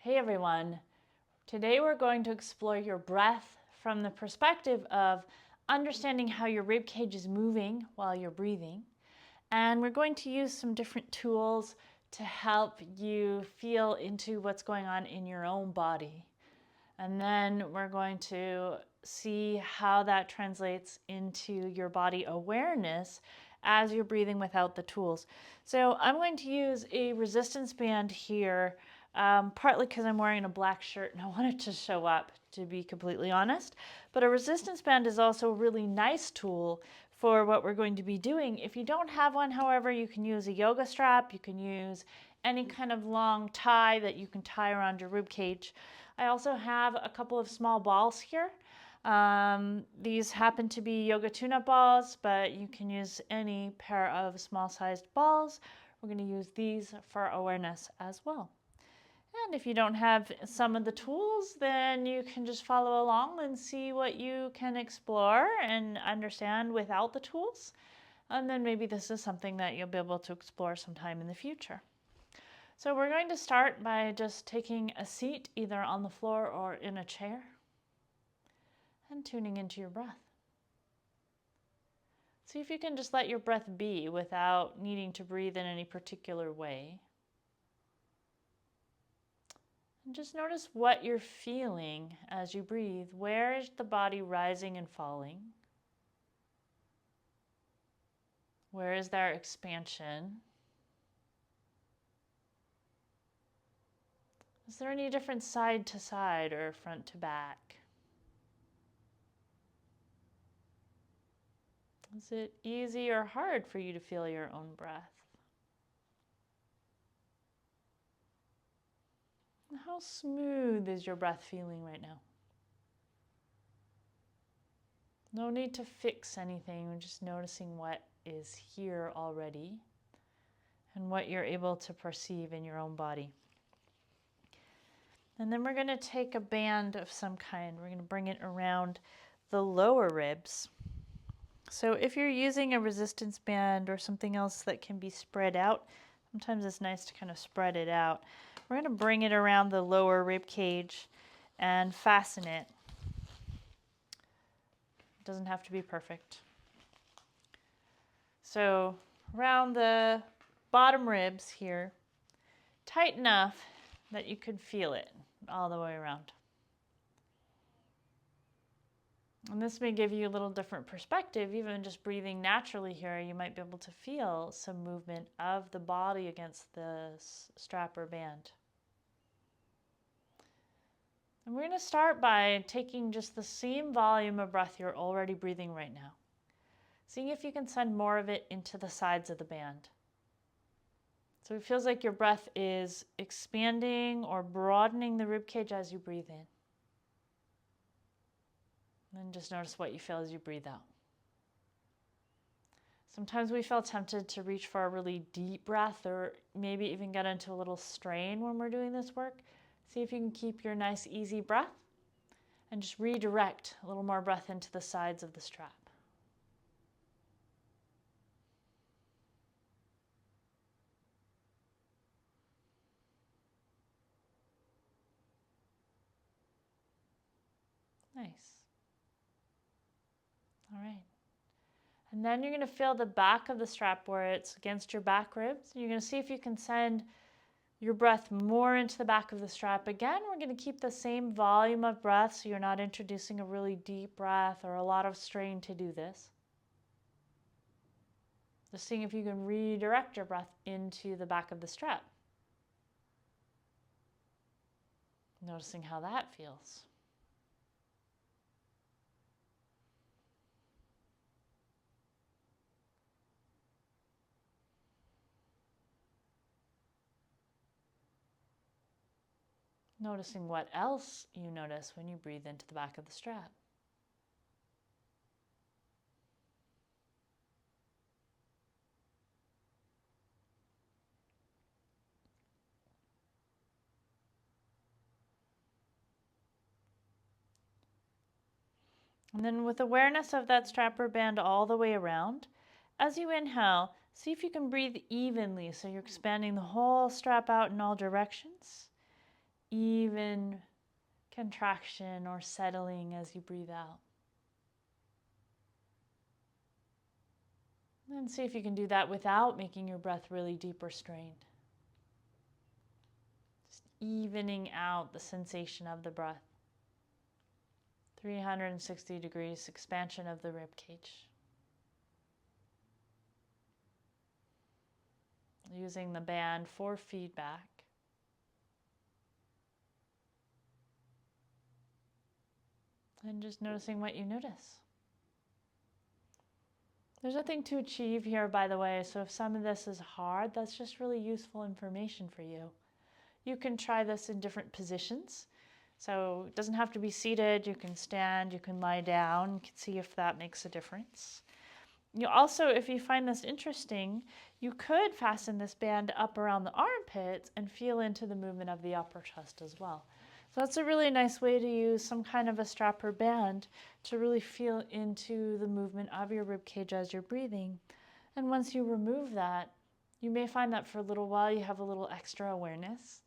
Hey everyone, today we're going to explore your breath from the perspective of understanding how your rib cage is moving while you're breathing. And we're going to use some different tools to help you feel into what's going on in your own body. And then we're going to see how that translates into your body awareness as you're breathing without the tools. So I'm going to use a resistance band here, partly because I'm wearing a black shirt and I want it to show up, to be completely honest. But a resistance band is also a really nice tool for what we're going to be doing. If you don't have one, however, you can use a yoga strap, you can use any kind of long tie that you can tie around your rib cage. I also have a couple of small balls here. These happen to be yoga tune-up balls, but you can use any pair of small-sized balls. We're going to use these for awareness as well. And if you don't have some of the tools, then you can just follow along and see what you can explore and understand without the tools. And then maybe this is something that you'll be able to explore sometime in the future. So we're going to start by just taking a seat either on the floor or in a chair and tuning into your breath. See if you can just let your breath be without needing to breathe in any particular way. And just notice what you're feeling as you breathe. Where is the body rising and falling? Where is there expansion? Is there any difference side to side or front to back? Is it easy or hard for you to feel your own breath? How smooth is your breath feeling right now? No need to fix anything, just noticing what is here already and what you're able to perceive in your own body. And then we're going to take a band of some kind. We're going to bring it around the lower ribs. So if you're using a resistance band or something else that can be spread out, sometimes it's nice to kind of spread it out. We're going to bring it around the lower rib cage and fasten it. It doesn't have to be perfect. So around the bottom ribs here, tight enough that you could feel it all the way around. And this may give you a little different perspective. Even just breathing naturally here, you might be able to feel some movement of the body against the strap or band. And we're going to start by taking just the same volume of breath you're already breathing right now. Seeing if you can send more of it into the sides of the band. So it feels like your breath is expanding or broadening the rib cage as you breathe in. And then just notice what you feel as you breathe out. Sometimes we feel tempted to reach for a really deep breath or maybe even get into a little strain when we're doing this work. See if you can keep your nice easy breath and just redirect a little more breath into the sides of the strap. Nice. All right. And then you're going to feel the back of the strap where it's against your back ribs. You're going to see if you can send your breath more into the back of the strap. Again, we're going to keep the same volume of breath so you're not introducing a really deep breath or a lot of strain to do this. Just seeing if you can redirect your breath into the back of the strap. Noticing how that feels. Noticing what else you notice when you breathe into the back of the strap. And then with awareness of that strap or band all the way around, as you inhale, see if you can breathe evenly so you're expanding the whole strap out in all directions. even contraction or settling as you breathe out. And see if you can do that without making your breath really deep or strained. Just evening out the sensation of the breath. 360 degrees expansion of the rib cage. Using the band for feedback. And just noticing what you notice. There's nothing to achieve here, by the way, so if some of this is hard, that's just really useful information for you. You can try this in different positions. So it doesn't have to be seated, you can stand, you can lie down, you can see if that makes a difference. You also, if you find this interesting, you could fasten this band up around the armpits and feel into the movement of the upper chest as well. So that's a really nice way to use some kind of a strap or band to really feel into the movement of your rib cage as you're breathing. And once you remove that, you may find that for a little while you have a little extra awareness.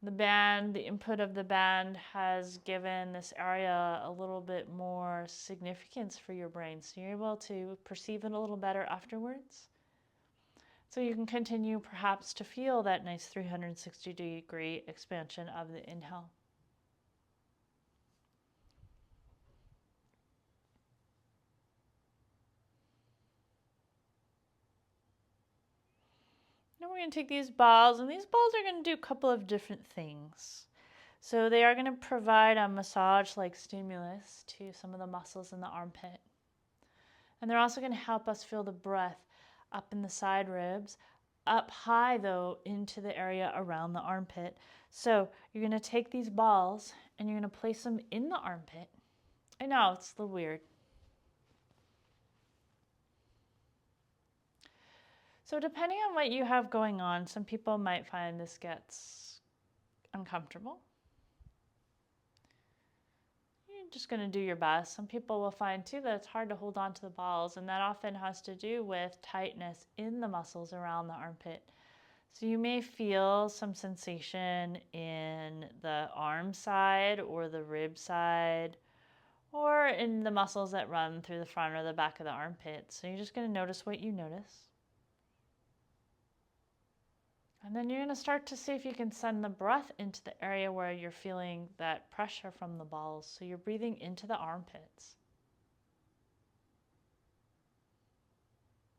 The band, the input of the band has given this area a little bit more significance for your brain, so you're able to perceive it a little better afterwards. So you can continue perhaps to feel that nice 360-degree expansion of the inhale. Now we're going to take these balls, and these balls are going to do a couple of different things. So they are going to provide a massage-like stimulus to some of the muscles in the armpit. And they're also going to help us feel the breath up in the side ribs, up high though into the area around the armpit. So you're going to take these balls and you're going to place them in the armpit. I know, it's a little weird. So depending on what you have going on, some people might find this gets uncomfortable. You're just going to do your best. Some people will find too that it's hard to hold on to the balls, and that often has to do with tightness in the muscles around the armpit. So you may feel some sensation in the arm side or the rib side or in the muscles that run through the front or the back of the armpit. So you're just going to notice what you notice. And then you're going to start to see if you can send the breath into the area where you're feeling that pressure from the balls. So you're breathing into the armpits.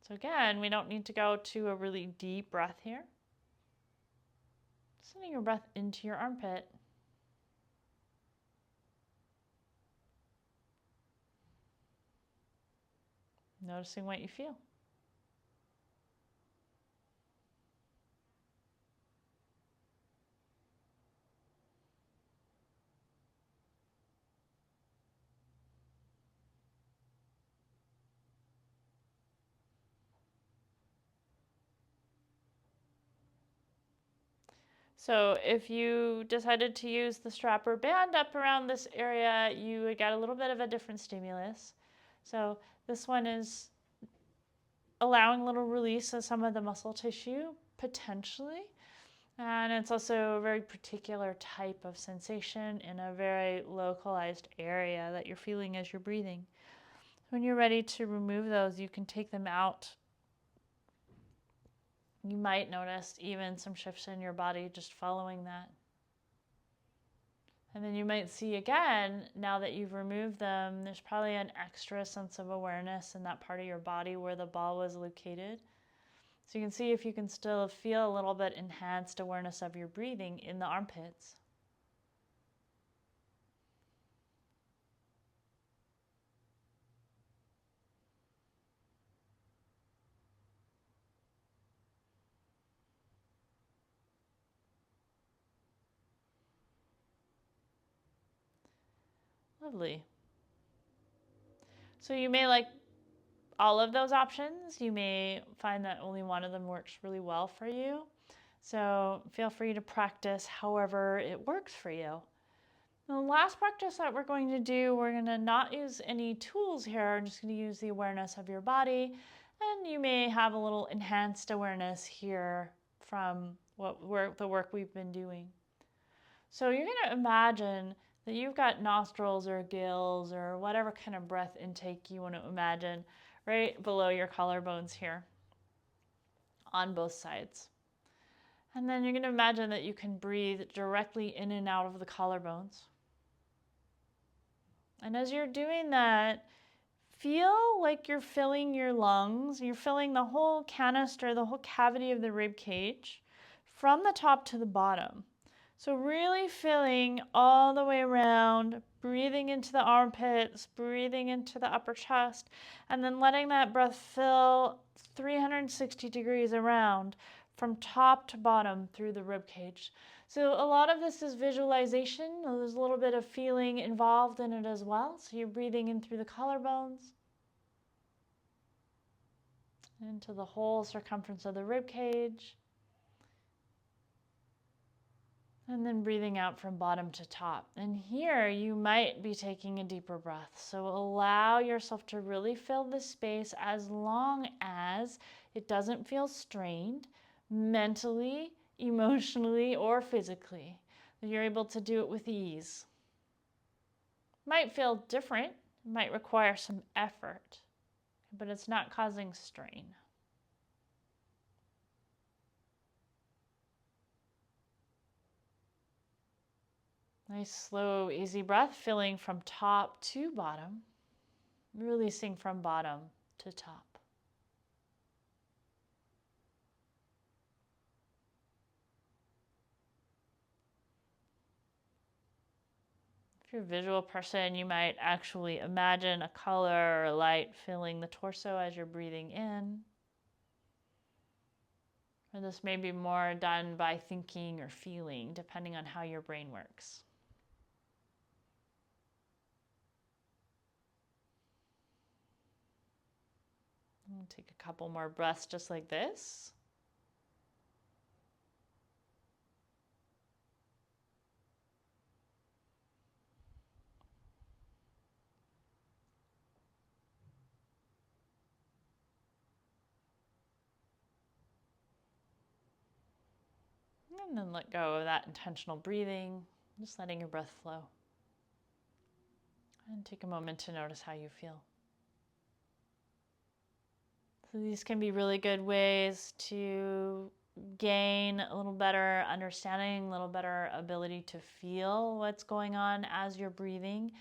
So again, we don't need to go to a really deep breath here. Sending your breath into your armpit. Noticing what you feel. So if you decided to use the strap or band up around this area, you would get a little bit of a different stimulus. So this one is allowing a little release of some of the muscle tissue, potentially. And it's also a very particular type of sensation in a very localized area that you're feeling as you're breathing. When you're ready to remove those, you can take them out. You might notice even some shifts in your body just following that. And then you might see again, now that you've removed them, there's probably an extra sense of awareness in that part of your body where the ball was located. So you can see if you can still feel a little bit enhanced awareness of your breathing in the armpits. Lovely. So you may like all of those options. You may find that only one of them works really well for you. So feel free to practice however it works for you. The last practice that we're going to do, we're going to not use any tools here. I'm just going to use the awareness of your body. And you may have a little enhanced awareness here from the work we've been doing. So you're going to imagine that you've got nostrils or gills or whatever kind of breath intake you want to imagine right below your collarbones here on both sides. And then you're going to imagine that you can breathe directly in and out of the collarbones. And as you're doing that, feel like you're filling your lungs, you're filling the whole canister, the whole cavity of the rib cage from the top to the bottom. So really filling all the way around, breathing into the armpits, breathing into the upper chest, and then letting that breath fill 360 degrees around from top to bottom through the rib cage. So a lot of this is visualization. There's a little bit of feeling involved in it as well. So you're breathing in through the collarbones, into the whole circumference of the rib cage. And then breathing out from bottom to top. And here you might be taking a deeper breath. So allow yourself to really fill this space as long as it doesn't feel strained mentally, emotionally, or physically. You're able to do it with ease. Might feel different, might require some effort, but it's not causing strain. Nice, slow, easy breath, filling from top to bottom, releasing from bottom to top. If you're a visual person, you might actually imagine a color or light filling the torso as you're breathing in. Or this may be more done by thinking or feeling, depending on how your brain works. I'll take a couple more breaths just like this. And then let go of that intentional breathing, just letting your breath flow. And take a moment to notice how you feel. So these can be really good ways to gain a little better understanding, a little better ability to feel what's going on as you're breathing,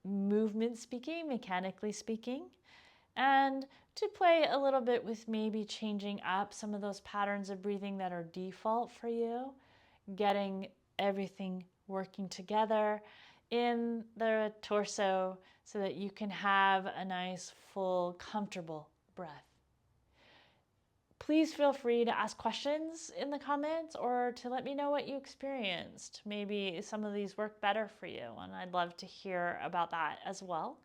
movement speaking, mechanically speaking, and to play a little bit with maybe changing up some of those patterns of breathing that are default for you, getting everything working together in the torso so that you can have a nice, full, comfortable breath. Please feel free to ask questions in the comments or to let me know what you experienced. Maybe some of these work better for you, and I'd love to hear about that as well.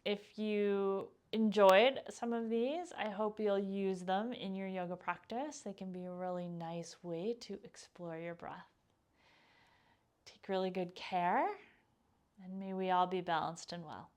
If you enjoyed some of these, I hope you'll use them in your yoga practice. They can be a really nice way to explore your breath. Take really good care, and may we all be balanced and well.